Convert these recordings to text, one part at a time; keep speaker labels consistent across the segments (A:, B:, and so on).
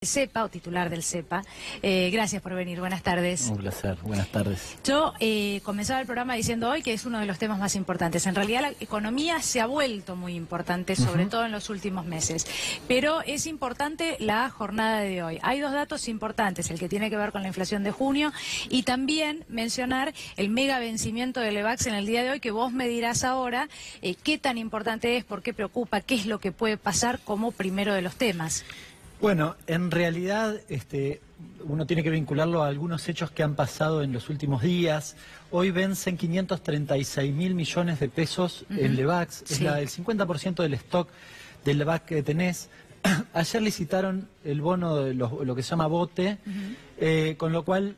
A: CEPA o titular del CEPA. Gracias por venir, buenas tardes.
B: Un placer, buenas tardes.
A: Yo comenzaba el programa diciendo hoy que es uno de los temas más importantes. En realidad la economía se ha vuelto muy importante, sobre todo en los últimos meses. Pero es importante la jornada de hoy. Hay dos datos importantes, el que tiene que ver con la inflación de junio y también mencionar el mega vencimiento del EVAX en el día de hoy, que vos me dirás ahora qué tan importante es, por qué preocupa, qué es lo que puede pasar como primero de los temas.
B: Bueno, en realidad uno tiene que vincularlo a algunos hechos que han pasado en los últimos días. Hoy vencen 536.000 millones de pesos en LEVAX, es el 50% del stock del LEVAX que tenés. Ayer licitaron el bono de lo que se llama bote, con lo cual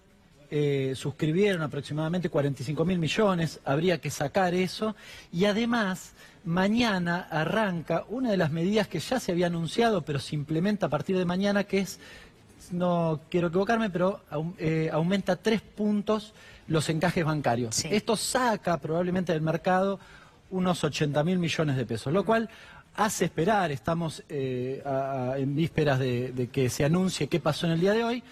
B: suscribieron aproximadamente 45.000 millones, habría que sacar eso, y además mañana arranca una de las medidas que ya se había anunciado, pero se implementa a partir de mañana, que es, no quiero equivocarme, pero aumenta 3 puntos los encajes bancarios.
A: Sí.
B: Esto saca probablemente del mercado unos 80.000 millones de pesos, lo cual hace esperar, estamos en vísperas de que se anuncie qué pasó en el día de hoy,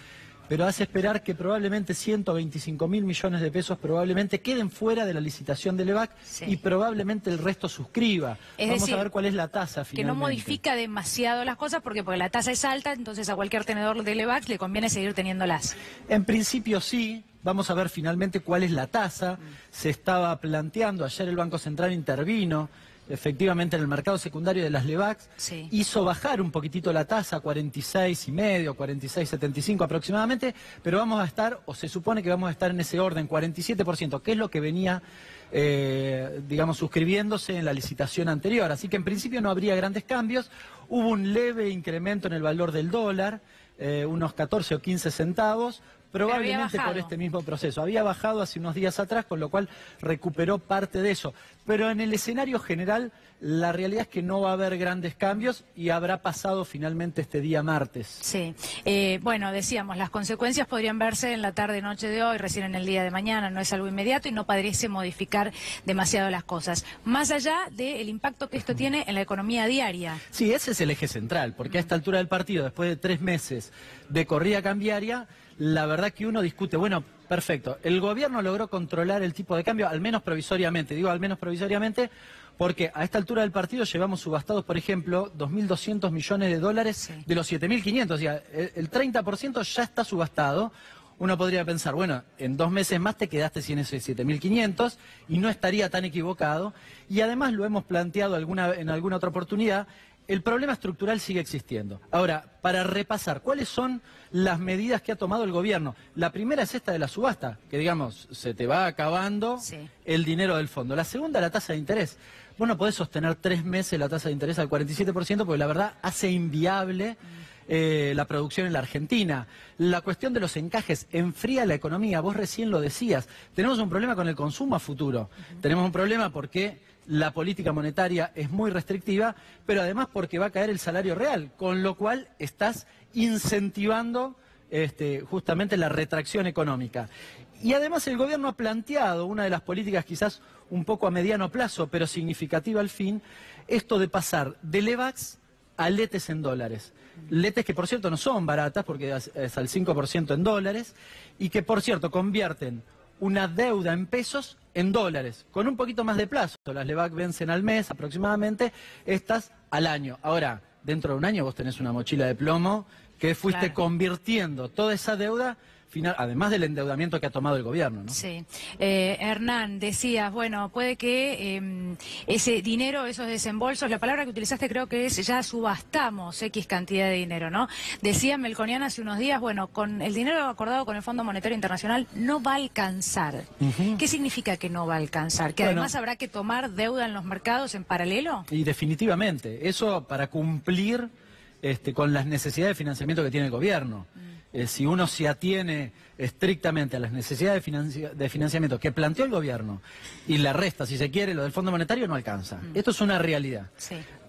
B: pero hace esperar que probablemente 125.000 millones de pesos probablemente queden fuera de la licitación del EVAC y probablemente el resto suscriba. Vamos a ver cuál es la tasa finalmente.
A: Que no modifica demasiado las cosas porque la tasa es alta, entonces a cualquier tenedor del EVAC le conviene seguir teniéndolas.
B: En principio sí. Vamos a ver finalmente cuál es la tasa. Se estaba planteando, ayer el Banco Central intervino efectivamente en el mercado secundario de las LEVAX, hizo bajar un poquitito la tasa a 46,5, 46,75 aproximadamente, pero vamos a estar, o se supone que vamos a estar en ese orden, 47%, que es lo que venía, digamos, suscribiéndose en la licitación anterior. Así que en principio no habría grandes cambios. Hubo un leve incremento en el valor del dólar, unos 14 o 15 centavos, probablemente por este mismo proceso. Había bajado hace unos días atrás, con lo cual recuperó parte de eso. Pero en el escenario general, la realidad es que no va a haber grandes cambios y habrá pasado finalmente este día martes.
A: Sí. Bueno, decíamos, las consecuencias podrían verse en la tarde-noche de hoy, recién en el día de mañana, no es algo inmediato y no parece modificar demasiado las cosas. Más allá del impacto que esto tiene en la economía diaria.
B: Sí, ese es el eje central, porque a esta altura del partido, después de 3 meses de corrida cambiaria, la verdad que uno discute, bueno, perfecto, el gobierno logró controlar el tipo de cambio, al menos provisoriamente, digo al menos provisoriamente, porque a esta altura del partido llevamos subastados, por ejemplo, 2.200 millones de dólares de los 7.500, o sea, el 30% ya está subastado. Uno podría pensar, bueno, en 2 meses más te quedaste sin esos 7.500 y no estaría tan equivocado. Y además lo hemos planteado en alguna otra oportunidad, el problema estructural sigue existiendo. Ahora, para repasar, ¿cuáles son las medidas que ha tomado el gobierno? La primera es esta de la subasta, que digamos, se te va acabando el dinero del fondo. La segunda, la tasa de interés. Vos no podés sostener 3 meses la tasa de interés al 47% porque la verdad hace inviable la producción en la Argentina. La cuestión de los encajes enfría la economía, vos recién lo decías. Tenemos un problema con el consumo a futuro. Tenemos un problema porque la política monetaria es muy restrictiva, pero además porque va a caer el salario real, con lo cual estás incentivando justamente la retracción económica. Y además el gobierno ha planteado una de las políticas quizás un poco a mediano plazo, pero significativa al fin, esto de pasar de LEVAX a letes en dólares. Letes que por cierto no son baratas porque es al 5% en dólares y que por cierto convierten una deuda en pesos en dólares, con un poquito más de plazo. Las LEVAX vencen al mes aproximadamente, estas al año. Ahora, dentro de un año vos tenés una mochila de plomo que fuiste convirtiendo toda esa deuda, además del endeudamiento que ha tomado el gobierno, ¿no?
A: Sí. Hernán, decías, bueno, puede que ese dinero, esos desembolsos, la palabra que utilizaste creo que es ya subastamos X cantidad de dinero, ¿no? Decía Melconian hace unos días, bueno, con el dinero acordado con el Fondo Monetario Internacional no va a alcanzar. ¿Qué significa que no va a alcanzar? ¿Que además habrá que tomar deuda en los mercados en paralelo?
B: Y definitivamente, eso para cumplir con las necesidades de financiamiento que tiene el gobierno. Si uno se atiene estrictamente a las necesidades de financiamiento que planteó el gobierno y la resta, si se quiere, lo del Fondo Monetario, no alcanza. Esto es una realidad.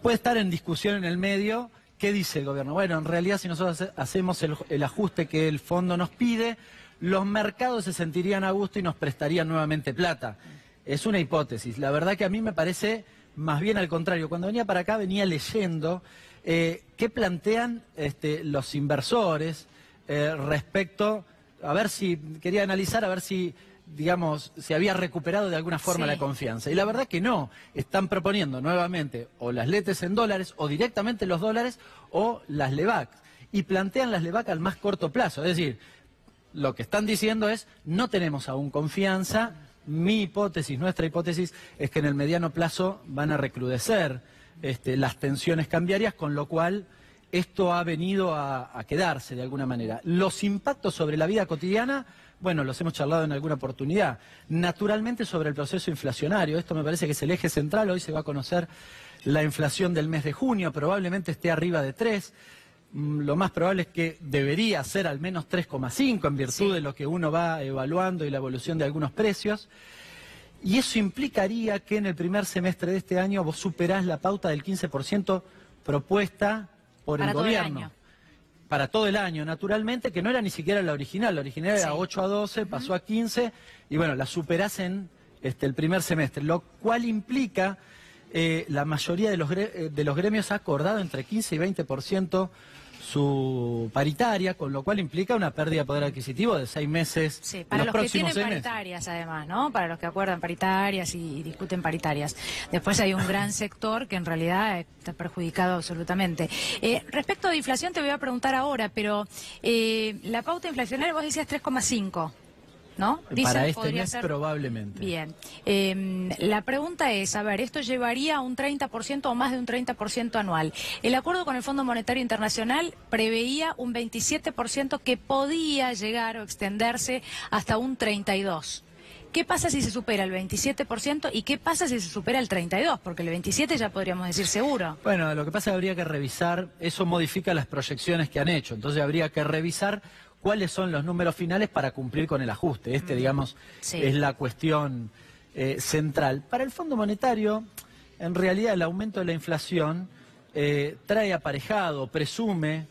B: Puede estar en discusión en el medio, ¿qué dice el gobierno? Bueno, en realidad si nosotros hacemos el ajuste que el fondo nos pide, los mercados se sentirían a gusto y nos prestarían nuevamente plata. Es una hipótesis. La verdad que a mí me parece más bien al contrario. Cuando venía para acá venía leyendo ¿qué plantean los inversores respecto, a ver si, quería analizar, a ver si, digamos, se había recuperado de alguna forma la confianza? Y la verdad que no, están proponiendo nuevamente o las LETES en dólares, o directamente los dólares, o las LEVAC. Y plantean las LEVAC al más corto plazo, es decir, lo que están diciendo es, no tenemos aún confianza, mi hipótesis, nuestra hipótesis, es que en el mediano plazo van a recrudecer las tensiones cambiarias, con lo cual esto ha venido a quedarse de alguna manera. Los impactos sobre la vida cotidiana, bueno, los hemos charlado en alguna oportunidad. Naturalmente sobre el proceso inflacionario, esto me parece que es el eje central. Hoy se va a conocer la inflación del mes de junio, probablemente esté arriba de 3. Lo más probable es que debería ser al menos 3,5 en virtud de lo que uno va evaluando y la evolución de algunos precios. Y eso implicaría que en el primer semestre de este año vos superás la pauta del 15% propuesta por el gobierno. Para todo el año, naturalmente, que no era ni siquiera la original era 8 a 12, pasó a 15, y bueno, la superás en el primer semestre, lo cual implica, la mayoría de los gremios ha acordado entre 15 y 20% su paritaria, con lo cual implica una pérdida de poder adquisitivo de 6 meses.
A: Sí, para los que tienen paritarias además, ¿no? Para los que acuerdan paritarias y discuten paritarias. Después hay un gran sector que en realidad está perjudicado absolutamente. Respecto de inflación te voy a preguntar ahora, pero la pauta inflacionaria vos decías 3,5. ¿No? Dicen,
B: para este mes probablemente.
A: Bien. La pregunta es, a ver, esto llevaría a un 30% o más de un 30% anual. El acuerdo con el Fondo Monetario Internacional preveía un 27% que podía llegar o extenderse hasta un 32%. ¿Qué pasa si se supera el 27% y qué pasa si se supera el 32%? Porque el 27% ya podríamos decir seguro.
B: Bueno, lo que pasa es que habría que revisar, eso modifica las proyecciones que han hecho, entonces habría que revisar cuáles son los números finales para cumplir con el ajuste. Digamos, es la cuestión central. Para el Fondo Monetario, en realidad el aumento de la inflación trae aparejado, presume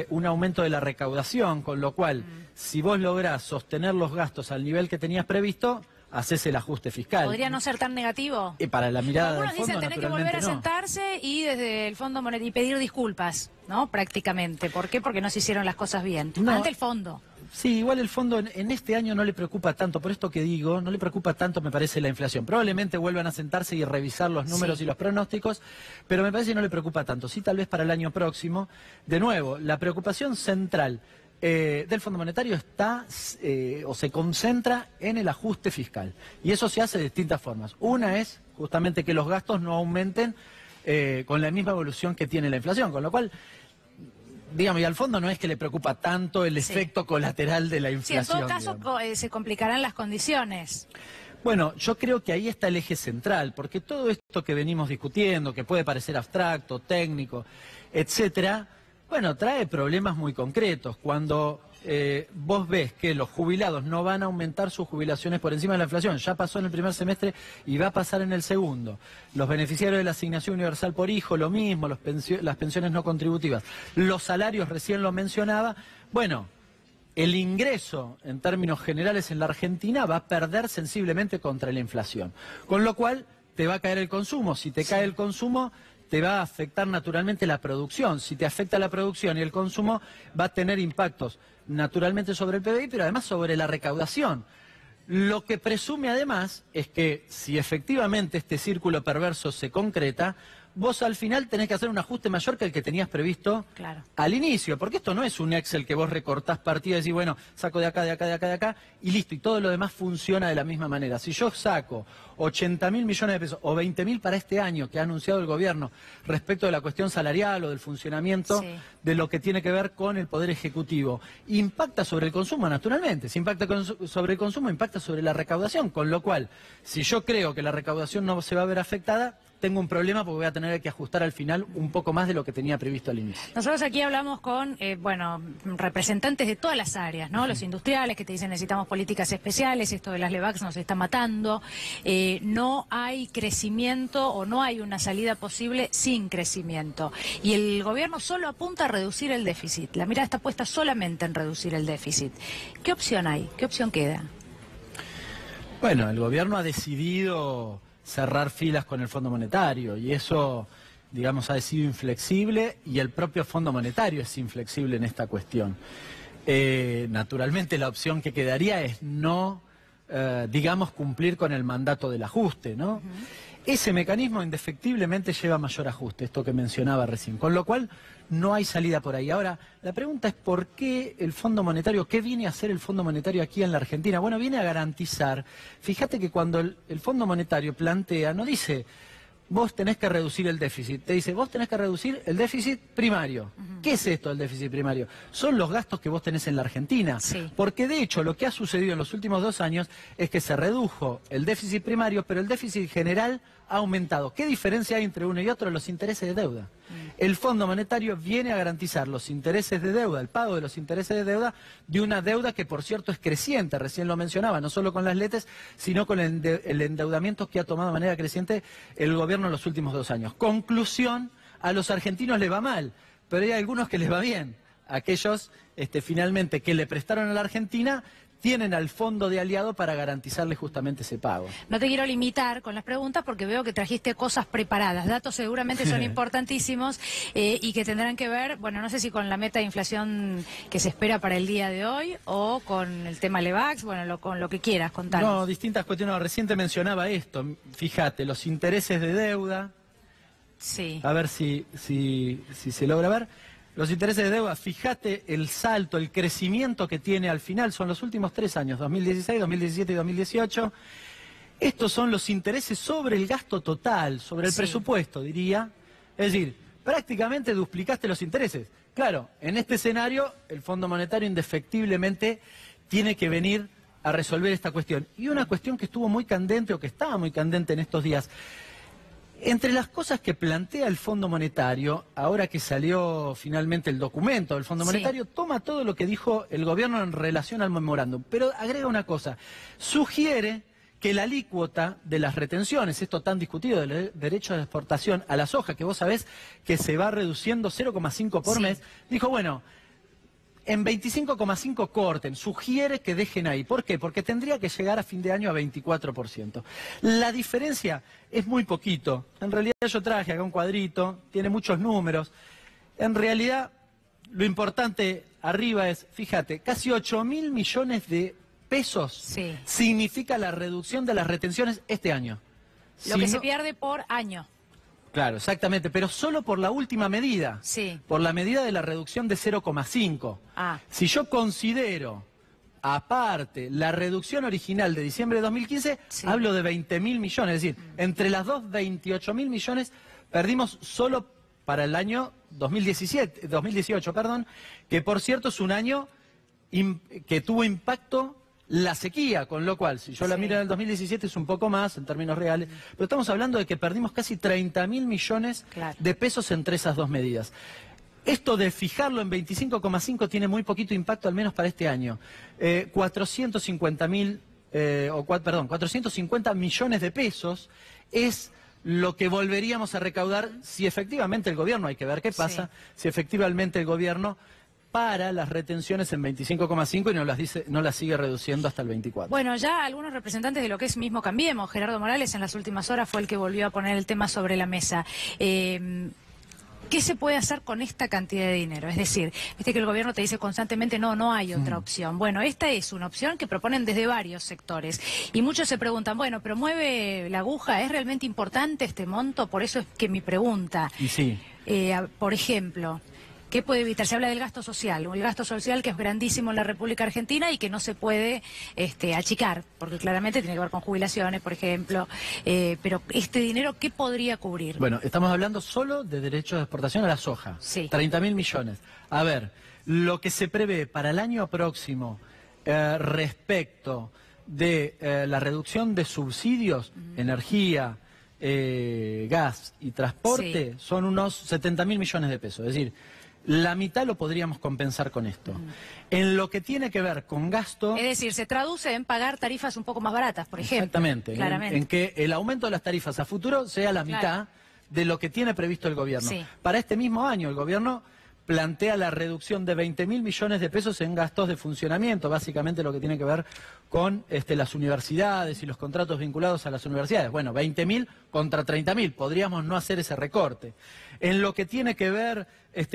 B: un aumento de la recaudación, con lo cual, si vos lográs sostener los gastos al nivel que tenías previsto, haces el ajuste fiscal.
A: ¿Podría no ser tan negativo?
B: Para la mirada del fondo,
A: dicen tener que volver a sentarse y desde el Fondo Monetario y pedir disculpas, ¿no? Prácticamente. ¿Por qué? Porque no se hicieron las cosas bien. Ante el fondo.
B: Sí, igual el fondo en este año no le preocupa tanto, por esto que digo, no le preocupa tanto, me parece, la inflación. Probablemente vuelvan a sentarse y revisar los números y los pronósticos, pero me parece que no le preocupa tanto. Sí, tal vez para el año próximo. De nuevo, la preocupación central del Fondo Monetario está o se concentra en el ajuste fiscal. Y eso se hace de distintas formas. Una es justamente que los gastos no aumenten con la misma evolución que tiene la inflación, con lo cual, digamos, y al fondo no es que le preocupa tanto el efecto colateral de la inflación.
A: Sí, en todo caso se complicarán las condiciones.
B: Bueno, yo creo que ahí está el eje central, porque todo esto que venimos discutiendo, que puede parecer abstracto, técnico, etcétera, bueno, trae problemas muy concretos. Cuando vos ves que los jubilados no van a aumentar sus jubilaciones por encima de la inflación, ya pasó en el primer semestre y va a pasar en el segundo. Los beneficiarios de la asignación universal por hijo, lo mismo, las pensiones no contributivas. Los salarios, recién lo mencionaba. Bueno, el ingreso en términos generales en la Argentina va a perder sensiblemente contra la inflación. Con lo cual te va a caer el consumo. Si te cae el consumo, te va a afectar naturalmente la producción. Si te afecta la producción y el consumo, va a tener impactos naturalmente sobre el PBI, pero además sobre la recaudación. Lo que presume además es que si efectivamente este círculo perverso se concreta, vos al final tenés que hacer un ajuste mayor que el que tenías previsto al inicio, porque esto no es un Excel que vos recortás partidas y decís, bueno, saco de acá, de acá, de acá, de acá, y listo, y todo lo demás funciona de la misma manera. Si yo saco 80.000 millones de pesos o 20.000 para este año que ha anunciado el gobierno respecto de la cuestión salarial o del funcionamiento de lo que tiene que ver con el Poder Ejecutivo, impacta sobre el consumo naturalmente. Si impacta sobre el consumo, impacta sobre la recaudación, con lo cual, si yo creo que la recaudación no se va a ver afectada, tengo un problema porque voy a tener que ajustar al final un poco más de lo que tenía previsto al inicio.
A: Nosotros aquí hablamos con, representantes de todas las áreas, ¿no? Los industriales que te dicen necesitamos políticas especiales, esto de las LEVACs nos está matando, no hay crecimiento o no hay una salida posible sin crecimiento. Y el gobierno solo apunta a reducir el déficit, la mirada está puesta solamente en reducir el déficit. ¿Qué opción hay? ¿Qué opción queda?
B: Bueno, el gobierno ha decidido cerrar filas con el Fondo Monetario y eso digamos, ha sido inflexible y el propio Fondo Monetario es inflexible en esta cuestión. Naturalmente la opción que quedaría es no, digamos, cumplir con el mandato del ajuste, ¿no? Ese mecanismo indefectiblemente lleva mayor ajuste, esto que mencionaba recién, con lo cual no hay salida por ahí. Ahora, la pregunta es ¿por qué el Fondo Monetario, qué viene a hacer el Fondo Monetario aquí en la Argentina? Bueno, viene a garantizar, fíjate que cuando el Fondo Monetario plantea, no dice vos tenés que reducir el déficit, te dice vos tenés que reducir el déficit primario. ¿Qué es esto del déficit primario? Son los gastos que vos tenés en la Argentina.
A: Sí.
B: Porque de hecho lo que ha sucedido en los últimos 2 años es que se redujo el déficit primario, pero el déficit general ha aumentado. ¿Qué diferencia hay entre uno y otro? Los intereses de deuda. El Fondo Monetario viene a garantizar los intereses de deuda, el pago de los intereses de deuda, de una deuda que por cierto es creciente, recién lo mencionaba, no solo con las LETES, sino con el endeudamiento que ha tomado de manera creciente el gobierno en los últimos 2 años. Conclusión, a los argentinos les va mal, pero hay algunos que les va bien. Aquellos finalmente que le prestaron a la Argentina tienen al fondo de aliado para garantizarle justamente ese pago.
A: No te quiero limitar con las preguntas porque veo que trajiste cosas preparadas. Datos seguramente son importantísimos y que tendrán que ver, bueno, no sé si con la meta de inflación que se espera para el día de hoy o con el tema Levax, bueno, con lo que quieras contarnos.
B: No, distintas cuestiones. Recién te mencionaba esto. Fíjate, los intereses de deuda.
A: Sí.
B: A ver si se logra ver. Los intereses de deuda, fíjate el salto, el crecimiento que tiene al final, son los últimos 3 años, 2016, 2017 y 2018. Estos son los intereses sobre el gasto total, sobre el presupuesto, diría. Es decir, prácticamente duplicaste los intereses. Claro, en este escenario, el Fondo Monetario indefectiblemente tiene que venir a resolver esta cuestión. Y una cuestión que estuvo muy candente, o que estaba muy candente en estos días. Entre las cosas que plantea el Fondo Monetario, ahora que salió finalmente el documento del Fondo Monetario, toma todo lo que dijo el gobierno en relación al memorándum, pero agrega una cosa, sugiere que la alícuota de las retenciones, esto tan discutido del derecho de exportación a la soja, que vos sabés que se va reduciendo 0,5 por mes, dijo, bueno, en 25,5 corten, sugiere que dejen ahí. ¿Por qué? Porque tendría que llegar a fin de año a 24%. La diferencia es muy poquito. En realidad yo traje acá un cuadrito, tiene muchos números. En realidad lo importante arriba es, fíjate, casi 8.000 millones de pesos significa la reducción de las retenciones este año.
A: Lo que se pierde por año.
B: Claro, exactamente, pero solo por la última medida, por la medida de la reducción de 0,5. Si yo considero, aparte, la reducción original de diciembre de 2015, hablo de 20.000 millones, es decir, entre las dos, 28.000 millones perdimos solo para el año 2018, que por cierto es un año que tuvo impacto la sequía, con lo cual, si yo la miro en el 2017 es un poco más en términos reales, pero estamos hablando de que perdimos casi 30.000 millones de pesos entre esas dos medidas. Esto de fijarlo en 25,5 tiene muy poquito impacto, al menos para este año. 450 millones de pesos es lo que volveríamos a recaudar si efectivamente el gobierno, hay que ver qué pasa, si efectivamente el gobierno para las retenciones en 25,5 y no las sigue reduciendo hasta el 24.
A: Bueno, ya algunos representantes de lo que es mismo Cambiemos, Gerardo Morales en las últimas horas fue el que volvió a poner el tema sobre la mesa. ¿Qué se puede hacer con esta cantidad de dinero? Es decir, viste que el gobierno te dice constantemente no hay otra opción. Bueno, esta es una opción que proponen desde varios sectores. Y muchos se preguntan, bueno, pero mueve la aguja, ¿es realmente importante este monto? Por eso es que mi pregunta.
B: Y
A: por ejemplo, ¿qué puede evitar? Se habla del gasto social, el gasto social que es grandísimo en la República Argentina y que no se puede achicar, porque claramente tiene que ver con jubilaciones, por ejemplo. Pero este dinero, ¿qué podría cubrir?
B: Bueno, estamos hablando solo de derechos de exportación a la soja. 30.000 millones. A ver, lo que se prevé para el año próximo respecto de la reducción de subsidios, energía, gas y transporte, son unos 70.000 millones de pesos. Es decir, la mitad lo podríamos compensar con esto. En lo que tiene que ver con gasto... Es
A: decir, se traduce en pagar tarifas un poco más baratas, por ejemplo.
B: Exactamente. En que el aumento de las tarifas a futuro sea la mitad de lo que tiene previsto el gobierno. Para este mismo año el gobierno plantea la reducción de 20.000 millones de pesos en gastos de funcionamiento, básicamente lo que tiene que ver con las universidades y los contratos vinculados a las universidades. Bueno, 20.000 contra 30.000, podríamos no hacer ese recorte. En lo que tiene que ver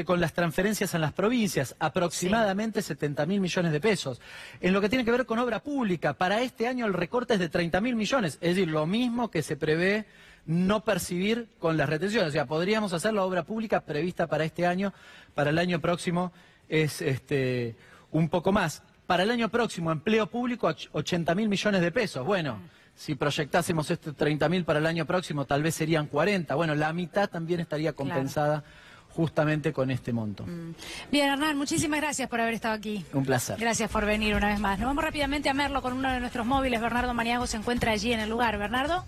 B: con las transferencias en las provincias, aproximadamente 70.000 millones de pesos. En lo que tiene que ver con obra pública, para este año el recorte es de 30.000 millones, es decir, lo mismo que se prevé no percibir con las retenciones. O sea, podríamos hacer la obra pública prevista para este año, para el año próximo es un poco más. Para el año próximo, empleo público, 80.000 millones de pesos. Bueno, si proyectásemos 30.000 para el año próximo, tal vez serían 40. Bueno, la mitad también estaría compensada justamente con este monto.
A: Bien, Hernán, muchísimas gracias por haber estado aquí.
B: Un placer.
A: Gracias por venir una vez más. Nos vamos rápidamente a Merlo con uno de nuestros móviles. Bernardo Maniago se encuentra allí en el lugar. Bernardo.